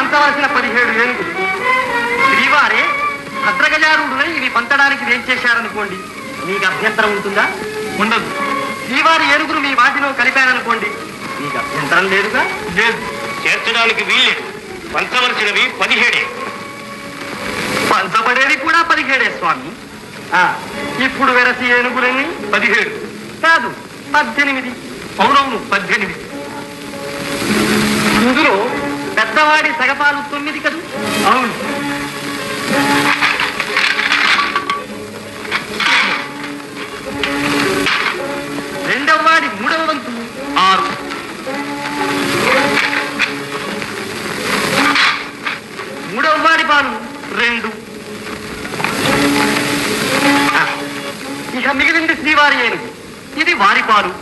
పంచవలసిన 17 ఏనుగులు. శ్రీవారే భద్రగజారుడునై ఇవి పంచడానికి ఏం చేశారనుకోండి, మీకు అభ్యంతరం ఉంటుందా? ఉండదు. శ్రీవారి ఏనుగులు మీ వాటిలో కలిపారనుకోండి, మీకు అభ్యంతరం లేదుగా? లేదు, చేర్చడానికి వీల్లేదు. పంచవలసినవి 17. పంచబడేది కూడా 17 స్వామి. ఇప్పుడు వెరసి ఏనుగులన్నీ 17 కాదు, 18. అవునవును, 18. ఇందులో పెద్దవాడి సగపాలు 9 కదూ? అవును. రెండవ వాడి 3వ వంతు 6. మూడవ వాడి పాలు 2. ఇక మిగిలింది శ్రీవారి ఏనుగు. ఇది వారి పాలు.